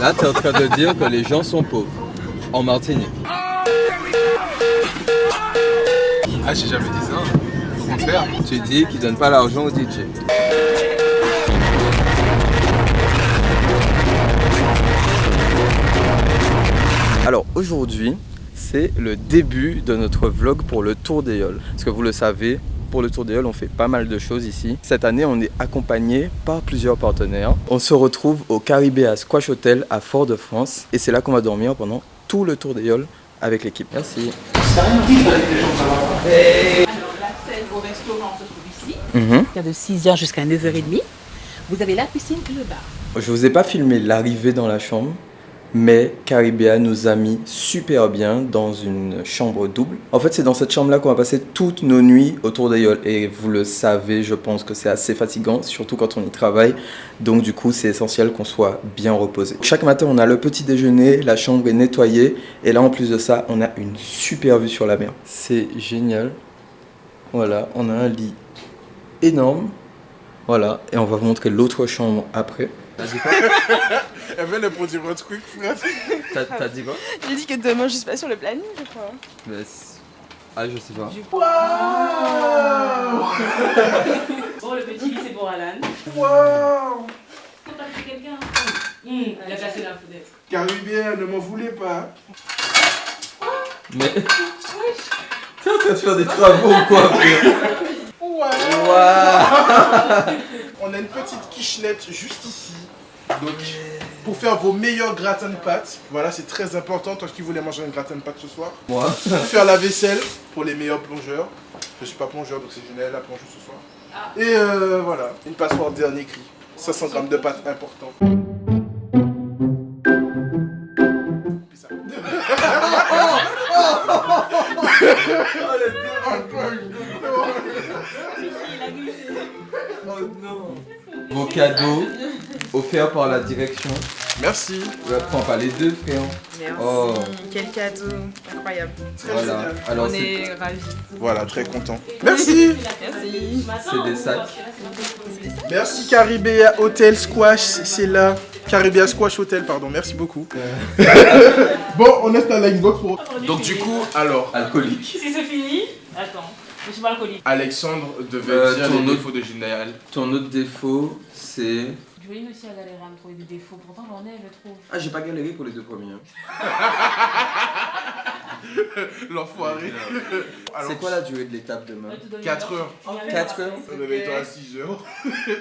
Là, tu es en train de dire que les gens sont pauvres. En Martinique. Ah, j'ai jamais dit ça. Au contraire. Tu dis qu'ils donnent pas l'argent aux DJ. Alors aujourd'hui, c'est le début de notre vlog pour le Tour des Yoles. Parce que vous le savez, pour le Tour des Yoles, on fait pas mal de choses ici. Cette année, on est accompagné par plusieurs partenaires. On se retrouve au Caribéa Squash Hotel à Fort-de-France. Et c'est là qu'on va dormir pendant tout le Tour des Yoles avec l'équipe. Merci. Alors la scène au restaurant se trouve ici. Il y a de 6h jusqu'à 9h30. Vous avez la piscine et le bar. Je vous ai pas filmé l'arrivée dans la chambre, mais Caribéa nous a mis super bien dans une chambre double. En fait, c'est dans cette chambre-là qu'on va passer toutes nos nuits autour des Yoles. Et vous le savez, je pense que c'est assez fatigant, surtout quand on y travaille. Donc du coup, c'est essentiel qu'on soit bien reposé. Chaque matin, on a le petit déjeuner, la chambre est nettoyée. Et là, en plus de ça, on a une super vue sur la mer. C'est génial. Voilà, on a un lit énorme. Voilà, et on va vous montrer l'autre chambre après. T'as dit quoi? Elle veut le produire un truc, frère. T'as dit quoi? J'ai dit que demain je suis pas sur le planning, je crois. Ah, je sais pas. Bon, le petit lit c'est pour Alan. Waouh! Faut passer quelqu'un. Il a placé la fenêtre. Caribéa, ne m'en voulez pas. Mais. T'es en train de faire des travaux ou quoi, frère? Waouh! On a une petite kitchenette juste ici. Donc, pour faire vos meilleurs gratins de pâtes, voilà, c'est très important. Toi qui voulais manger un gratin de pâtes ce soir. Moi. Pour faire la vaisselle pour les meilleurs plongeurs. Je suis pas plongeur, donc c'est génial la plongeuse ce soir. Et voilà, une passoire dernier cri. 500 grammes de pâtes important. Vos cadeaux offerts par la direction. Merci. Je prends pas les deux, frère. Merci. Oh. Quel cadeau incroyable. Voilà. Alors On c'est est ravis. Voilà, très content. Merci. Merci. des sacs. Merci Caribéa Hotel Squash, c'est là. Caribéa Squash Hotel, pardon, merci beaucoup. Bon, on installe la Xbox pour... Donc du coup, alors... Alcoolique. Si c'est fini, attends, je suis pas alcoolique. Alexandre devait dire ton les autre- défauts de Général. Ton autre défaut, c'est... Joline aussi a galéré à me trouver des défauts, pourtant j'en ai, je trouve. Ah, j'ai pas galéré pour les deux premiers. L'enfoiré. C'est quoi la durée de l'étape demain? 4 heures. 4 heures. Réveille-toi à 6 heures.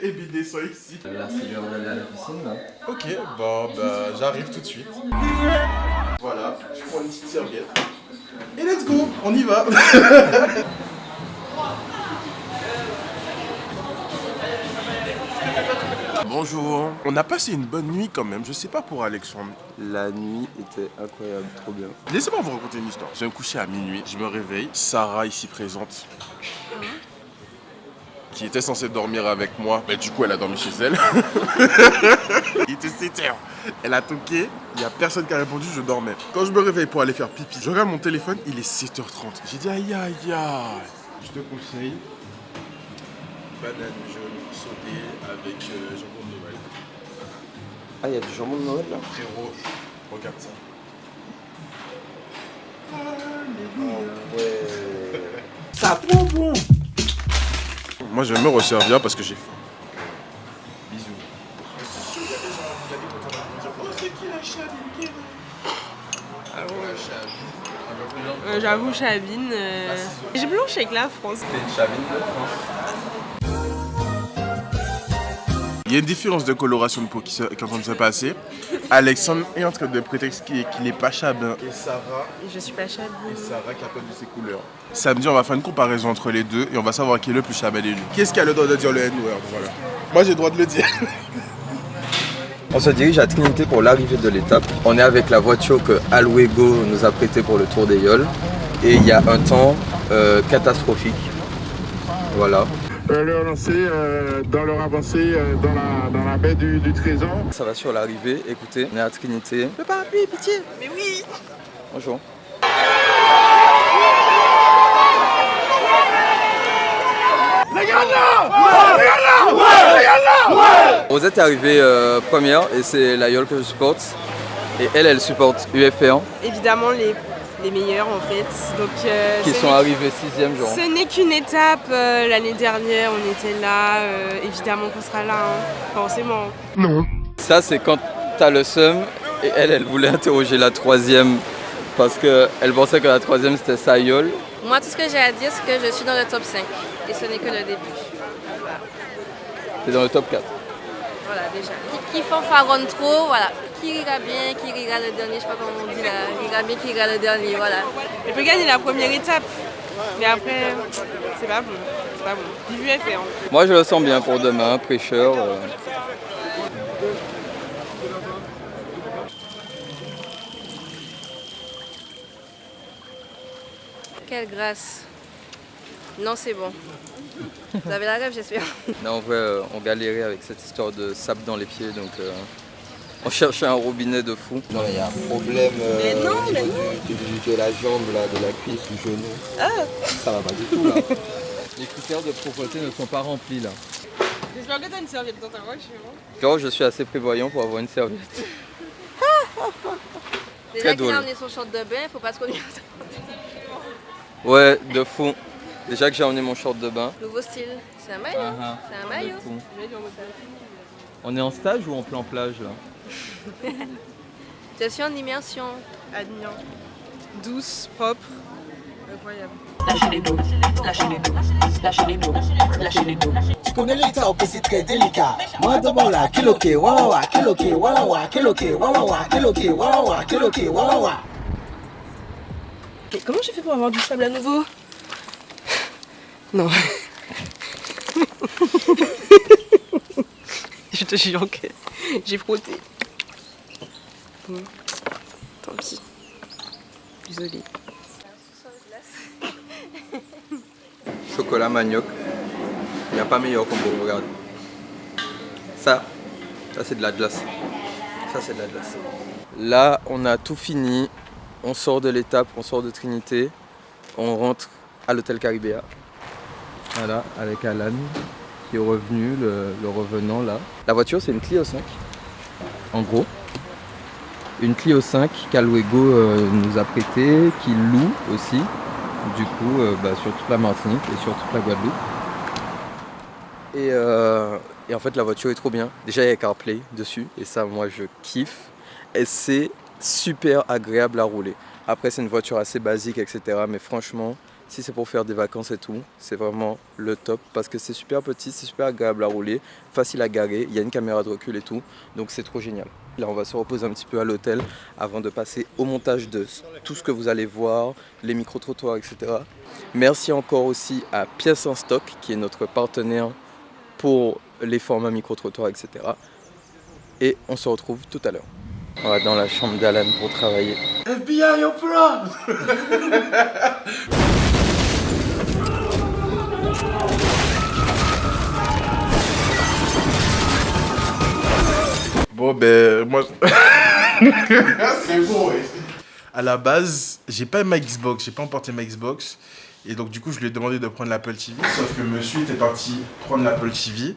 Et puis descends ici. Là, c'est l'heure d'aller à la piscine, là. Ok, bon, bah j'arrive tout de suite. Voilà, je prends une petite serviette. Et let's go, on y va. Bonjour. On a passé une bonne nuit quand même, je sais pas pour Alexandre. La nuit était incroyable, trop bien. Laissez-moi vous raconter une histoire. J'ai un coucher à minuit, je me réveille. Sarah ici présente, qui était censée dormir avec moi, mais du coup elle a dormi chez elle. Il était 7h. Elle a toqué, il n'y a personne qui a répondu, je dormais. Quand je me réveille pour aller faire pipi, je regarde mon téléphone, il est 7h30. J'ai dit aïe aïe aïe. Je te conseille banane jaune sautée avec jambon de Noël. Ah, il y a du jambon de Noël, là? Frérot, regarde ça. Ouais. Ça trop bon. Moi je vais me resservir parce que j'ai faim. Bisous. J'avoue, Chabine. J'ai blanche avec la France. C'est une chavine de France. Il y a une différence de coloration de peau qui est en train de se passer. Alexandre est en train de prétexte qu'il n'est pas chabin. Et Sarah, Je suis pas Chabine. Sarah qui a perdu ses couleurs. Samedi, on va faire une comparaison entre les deux et on va savoir qui est le plus chabin des deux. Qu'est-ce qui a le droit de dire le N-word? Voilà. Moi, j'ai le droit de le dire. On se dirige à Trinité pour l'arrivée de l'étape. On est avec la voiture que Alwego nous a prêtée pour le Tour des Yoles. Et il y a un temps catastrophique. Voilà. Leur lancer dans leur avancée dans la baie du Trésor. Ça va sur l'arrivée. Écoutez, on est à Trinité. Le parapluie, pitié. Mais oui. Bonjour. Les gars, Rosette est arrivée première et c'est l'Aïol que je supporte. Et elle supporte UF1. Évidemment, les meilleurs en fait. Donc, Qui sont arrivés 6e genre. Ce n'est qu'une étape. L'année dernière, on était là. Évidemment qu'on sera là, hein, forcément. Non. Ça, c'est quand t'as le seum. Et elle voulait interroger la 3e parce qu'elle pensait que la 3e c'était Sayol. Moi, tout ce que j'ai à dire, c'est que je suis dans le top 5. Et ce n'est que le début. Voilà. T'es dans le top 4. Voilà, déjà. Qui fanfaronne trop, voilà. Qui rira bien, qui rira le dernier, je sais pas comment on dit là. Rira bien, qui rira le dernier, voilà. Elle peut gagner la première étape. Mais après, c'est pas bon. C'est pas bon. Vive UF1. Moi, je le sens bien pour demain, prêcheur. Quelle grâce. Non, c'est bon. Vous avez la rêve, j'espère. Non, en vrai, on galérait avec cette histoire de sable dans les pieds, donc on cherchait un robinet de fou. Non, il y a un problème de la jambe, là, de la cuisse, du genou. Ça va pas du tout, là. Les critères de propreté ne sont pas remplis, là. J'espère que t'as une serviette dans ta voiture. Genre, je suis assez prévoyant pour avoir une serviette. Déjà qu'il drôle. a amené son short de bain, faut pas se conduire. Ouais, de fou. Déjà que j'ai emmené mon short de bain. Nouveau style. C'est un maillot. C'est un maillot. De fou. On est en stage ou en plan plage, là? Je suis en immersion. Admire. Douce, propre. Incroyable. Lâchez les dos, lâchez les dos, lâchez les dos, lâchez les dos. Tu connais l'état, c'est très délicat. Moi d'abord là, kiloké, wawa, kiloké, wawa, kiloké, wawa, kiloké, wawa, kiloké, wawa. Mais comment j'ai fait pour avoir du sable à nouveau? Non. Je te jure que j'ai frotté. Bon, tant pis. Désolée. Chocolat manioc. Il n'y a pas meilleur combo, regarde. Ça c'est de la glace. Ça c'est de la glace. Là, on a tout fini. On sort de l'étape, on sort de Trinité. On rentre à l'hôtel Caribéa. Voilà, avec Alan qui est revenu, le revenant là. La voiture, c'est une Clio 5, en gros. Une Clio 5 qu'Alwego nous a prêté, qu'il loue aussi. Du coup, sur toute la Martinique et sur toute la Guadeloupe. Et en fait, la voiture est trop bien. Déjà, il y a CarPlay dessus. Et ça, moi, je kiffe. Et c'est super agréable à rouler. Après, c'est une voiture assez basique, etc. Mais franchement, si c'est pour faire des vacances et tout, c'est vraiment le top. Parce que c'est super petit, c'est super agréable à rouler. Facile à garer. Il y a une caméra de recul et tout. Donc, c'est trop génial. Là, on va se reposer un petit peu à l'hôtel avant de passer au montage de tout ce que vous allez voir, les micro-trottoirs, etc. Merci encore aussi à Pièces en Stock, qui est notre partenaire pour les formats micro-trottoirs, etc. Et on se retrouve tout à l'heure. On va dans la chambre d'Alan pour travailler. FBI au plan. Bon ben moi c'est bon. Ouais. À la base, j'ai pas ma Xbox, j'ai pas emporté ma Xbox et donc du coup je lui ai demandé de prendre l'Apple TV. Sauf que monsieur était parti prendre l'Apple TV,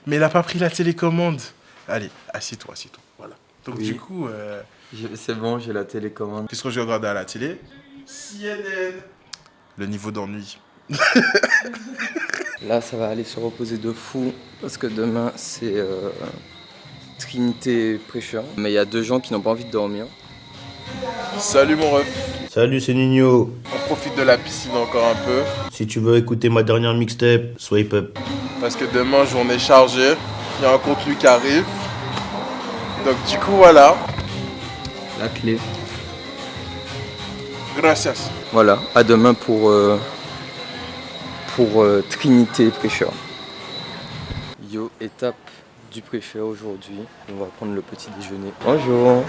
mais il a pas pris la télécommande. Allez, assieds-toi. Voilà. Donc Oui. du coup, C'est bon, j'ai la télécommande. qu'est-ce que j'ai regardé à la télé? CNN. Le niveau d'ennui. Là, ça va aller se reposer de fou parce que demain, c'est Trinité prêcheur. Mais il y a 2 gens qui n'ont pas envie de dormir. Salut mon ref. Salut, c'est Nino. On profite de la piscine encore un peu Si tu veux écouter ma dernière mixtape, swipe up. parce que demain journée chargée, il y a un contenu qui arrive. Donc du coup voilà. La clé. Gracias. Voilà, à demain pour Trinité prêcheur. Yo, étape du prêcheur aujourd'hui. On va prendre le petit déjeuner. Bonjour.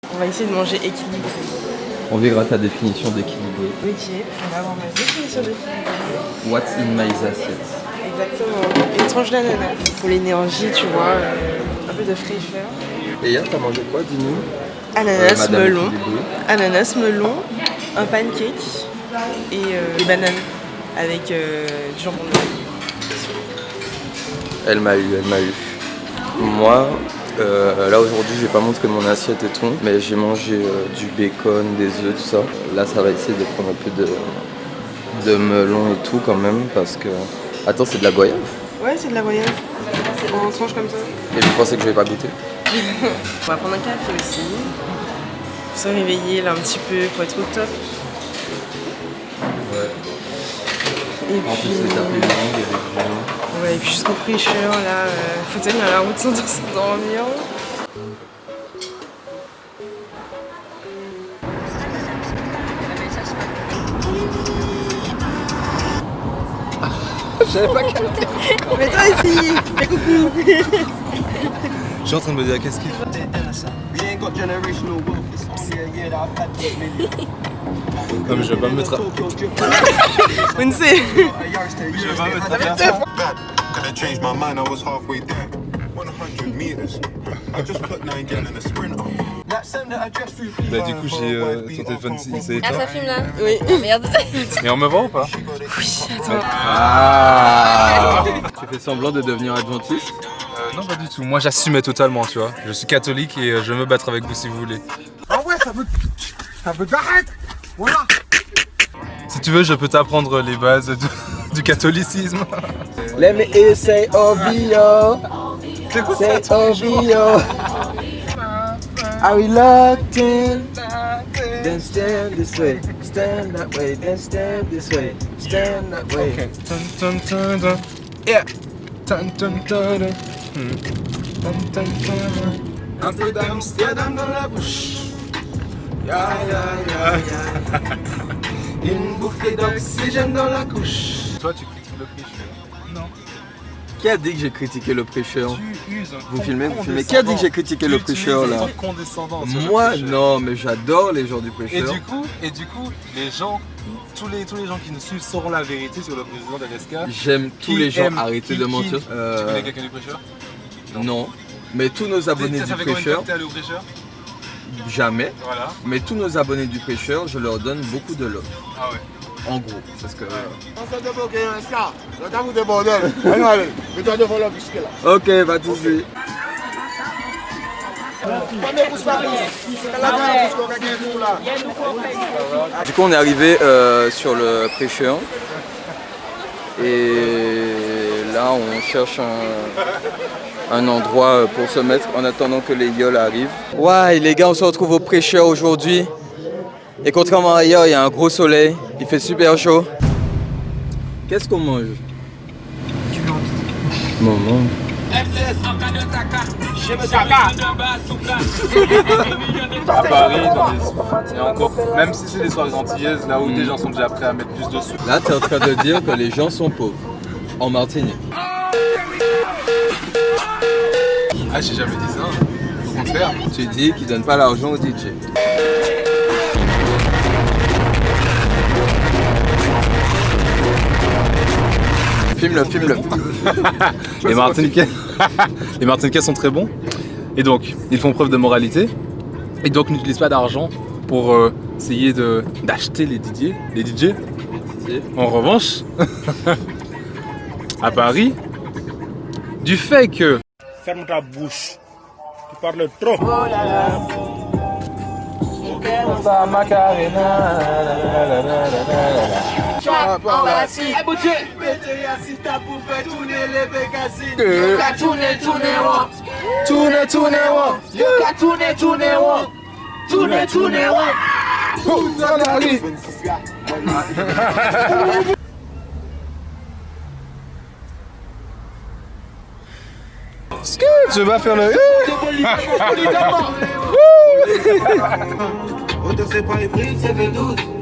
On va essayer de manger équilibré. On verra ta définition d'équilibré. Ok, on va avoir ma définition d'équilibré. What's in my assiette? Exactement. Une tranche d'ananas. Pour l'énergie, tu vois, un peu de fraîcheur. Et hier, t'as mangé quoi, dis-nous? Ananas, Madame melon. Équilibré. Ananas, melon. un pancake et des bananes avec du jambon de Noël. Elle m'a eu. Moi, là aujourd'hui, j'ai pas montré mon assiette et tout, mais j'ai mangé du bacon, des œufs, tout ça. Là, ça va essayer de prendre un peu de melon et tout quand même, parce que... Attends, c'est de la goyave? Ouais, c'est de la goyave. En tranche comme ça. Et vous pensez que je vais pas goûter? On va prendre un café aussi. Pour se réveiller là un petit peu, pour être au top. Ouais. Et en puis... plus, c'est tapé longue avec du... Ouais, et puis jusqu'au prêcheur là, faut tenir la route sans s'endormir. J'avais pas capté. Mais toi aussi, fais coucou. Je suis en train de me dire qu'est-ce qu'il fait. Non mais je vais pas me mettre à... Unse. Je vais pas me mettre à faire ça. Bah du coup j'ai ton téléphone il s'est éteint. Ah, ça filme là? Oui. Ah, merde. Et on me voit ou pas? Oui, attends. Ah. Tu fais semblant de devenir adventiste? Non pas du tout, moi j'assumais totalement tu vois. Je suis catholique et je vais me battre avec vous si vous voulez. Ah ouais, ça veut d'arrête. Voilà. Si tu veux je peux t'apprendre les bases du catholicisme. Let me hear say OVO. C'est quoi say OVO. Are we locked in? Then stand this way, stand that way, then stand this way, stand that way. Okay. Dun, dun, dun, dun. Yeah. Dun, dun, dun, dun. Dun, dun, dun, dun. Un peu d'Amsterdam dans la bouche. Ya ya ya ya. Une bouffée d'oxygène dans la couche. Toi tu critiques le prêcheur? Non. Qui a dit que j'ai critiqué le prêcheur? Tu uses un Vous filmez? Qui a dit que j'ai critiqué le prêcheur là? Moi non, mais j'adore les gens du prêcheur. Et du coup, les gens, tous les gens qui nous suivent sauront la vérité sur le président d'LSK. J'aime tous les gens, arrêtez de mentir. Tu connais quelqu'un du prêcheur? Non. Mais tous nos abonnés du prêcheur, jamais. Voilà. Mais tous nos abonnés du prêcheur, je leur donne beaucoup de love. Ah ouais. En gros, parce que... Ok, pas tout de suite. Du coup, on est arrivé sur le prêcheur. Et là, on cherche un endroit pour se mettre en attendant que les yoles arrivent. Ouais, les gars, on se retrouve au prêcheur aujourd'hui. Et contrairement à ailleurs, il y a un gros soleil, il fait super chaud. Qu'est-ce qu'on mange? Du viande. Maman. À Paris, et encore, même si c'est des soirées antillaises, là où des gens sont déjà prêts à mettre plus de sous. Là, tu es en train de dire que les gens sont pauvres. En Martinique. Ah, j'ai jamais dit ça. Au contraire. Tu dis qu'ils donnent pas l'argent aux DJ. Filme-le. Les Martiniquais sont très bons. Et donc, ils font preuve de moralité. Et donc, n'utilisent pas d'argent pour essayer d'acheter les DJ. En revanche, à Paris, du fait que... Ferme ta bouche. Tu parles trop. Oh là là. Tu vas faire le...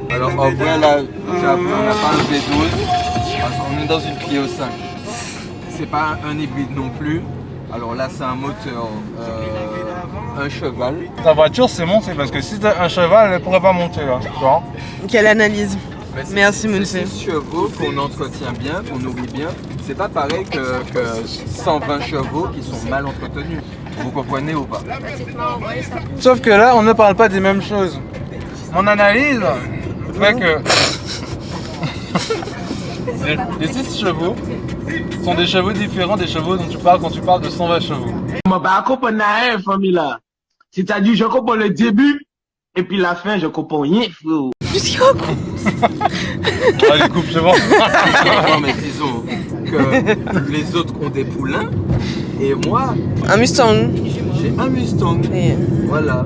Alors en vrai là, on n'a pas un V12, on est dans une Clio 5. C'est pas un hybride non plus. Alors là c'est un moteur, un cheval. Ta voiture c'est monté parce que si c'était un cheval, elle pourrait pas monter là, tu vois. Quelle analyse. Merci Mounse. C'est 6 chevaux qu'on entretient bien, qu'on nourrit bien. C'est pas pareil que 120 chevaux qui sont mal entretenus. Vous comprenez ou pas? Sauf que là, on ne parle pas des mêmes choses. Mon analyse, fait que les 6 chevaux sont des chevaux différents des chevaux dont tu parles quand tu parles de 120 chevaux. Je ne comprends rien, famille là. C'est-à-dire, je comprends le début et puis la fin, je comprends rien, frérot. Allez, coupe, c'est bon. Non, mais disons que les autres ont des poulains et moi, Un Mustang. j'ai un Mustang. Voilà.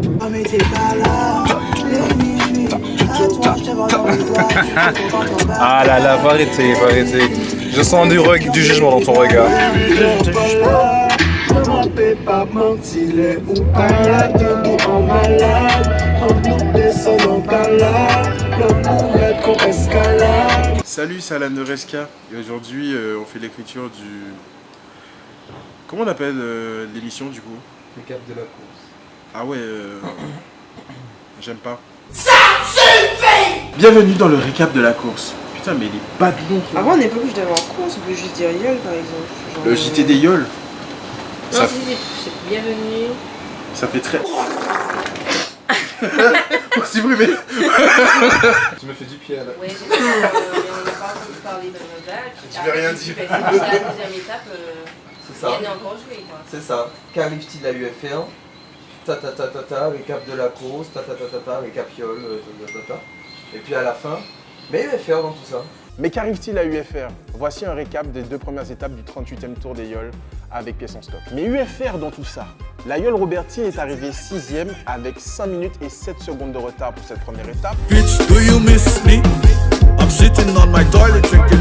Ah là là, va arrêter, va arrêter. Je sens du jugement dans ton regard. Salut, c'est Alan de Resca. Et aujourd'hui, on fait l'écriture du... Comment on appelle l'émission du coup? Récap de la course. Ah ouais, j'aime pas. Ça suffit! Bienvenue dans le récap de la course. Putain, mais les babylons. Avant, à une époque, je devais en course, on peut juste dire YOL par exemple. Genre, Le JT des Yols. Non, c'est bienvenue. Ça fait très... Aussi brûlé. Tu me fais du pied là. Ouais, j'ai on n'a pas entendu parler de Nodal. Tu veux rien dire. C'est la deuxième étape. C'est ça. Il y en a encore joué quoi. C'est ça. Qu'arrive-t-il à UFR? Récap de la course, récap Yol, Et puis à la fin, mais UFR dans tout ça. Mais qu'arrive-t-il à UFR? Voici un récap des 2 premières étapes du 38e Tour des Yols avec pièces en stock. Mais UFR dans tout ça, la Yol Roberti est arrivée 6e avec 5 minutes et 7 secondes de retard pour cette première étape. Bitch, do you miss me? I'm sitting on my toilet drinking